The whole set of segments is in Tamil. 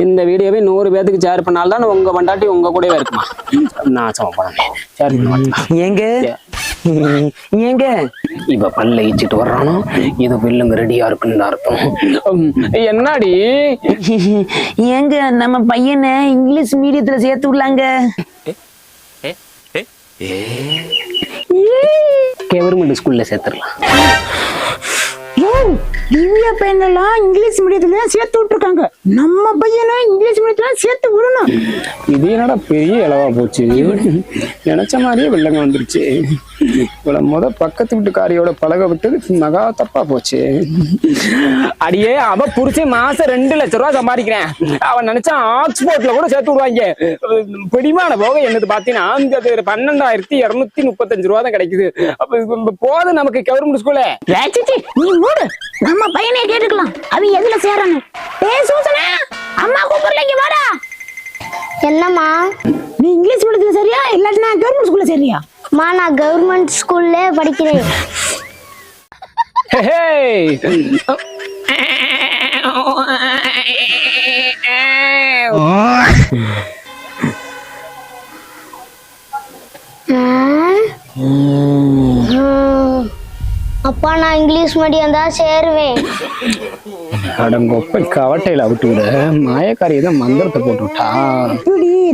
இந்த வீடியோவை 100 பேத்துக்கு ஷேர் பண்ணால்தான் உங்க பண்டாட்டி உங்க கூடவே இருக்குமா. நாசமா போனே ஷேர் பண்ண மாட்டேன். ஏங்க ஏங்க இப்ப பல்ல இச்சிட்டு வர்றானோ இது பில்லுங்க ரெடியா இருக்குன்னு அர்த்தம். என்னடி ஏங்க நம்ம பையனை இங்கிலீஷ் மீடியத்துல சேர்த்து விடலாங்க. கவர்மெண்ட் ஸ்கூல்ல சேர்த்துடலாம். திவ்யா பையனெல்லாம் இங்கிலீஷ் மீடியத்துல சேர்த்து விட்டுருக்காங்க. நம்ம பையனை இங்கிலீஷ் மீடியத்துல சேர்த்து விடணும். இது என்னடா பெரிய இளவா போச்சு. நினைச்ச மாதிரியே வெள்ளங்க வந்துருச்சு. இவ்வளவு பக்கத்து வீட்டுக்காரியோட பழக விட்டு மகா தப்பா போச்சு. அடியே அவ புடிச்சு மாசம் 2 லட்சம் ரூபாய் சம்பாதிக்கிறேன். அவன் நினைச்சா ஆக்ஸ்போர்ட்ல கூட சேர்த்து விடுவாங்க. பிடிமான போக என்னது பாத்தீங்கன்னா 12,235 ரூபா தான் கிடைக்குது. அப்ப போதும் நமக்கு கவர்மெண்ட் ஸ்கூல்ல. நீ மூடு, நம்ம பையனை கேட்டுக்கலாம். அவ எதுல சேரணும்? சூசனா அம்மா கூப்பிடல, வாடா. என்னம்மா? நீ இங்கிலீஷ் மீடியத்துல சரியா இல்லாட்டினா கவர்மெண்ட் ஸ்கூல்ல சரியா? மா நான் கவர்மெண்ட் ஸ்கூல்ல படிக்கிறேன். அப்பா நான் இங்கிலீஷ் மீடியம் தான் சேருவேன். அடங்கொப்ப கவட்டையில விட்டு விட மாயக்காரி தான் மந்திரத்தை போட்டு விட்டா.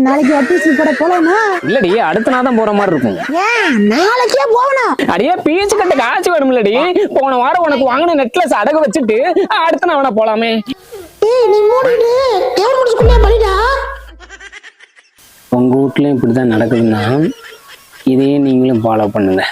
நாளைக்கு அட்மிஷன் போட போலாமா? இல்லடி அடுத்த நாள் தான் போற மாதிரி இருக்கும். நாளைக்கே போகணும். அடியே பீச்சு கட்ட காசு வேணும்லடி. போன வாரம் உனக்கு வாங்கின நெக்லஸ் அடகு வச்சுட்டு அடுத்த நாள் வேணா போலாமே. நீ மூடிட்டு கவர்மெண்ட் ஸ்கூல்ல படிடா. உங்க வீட்லயும் இப்படிதான் நடக்குதுன்னா இதையே நீங்களும் ஃபாலோ பண்ணுங்க.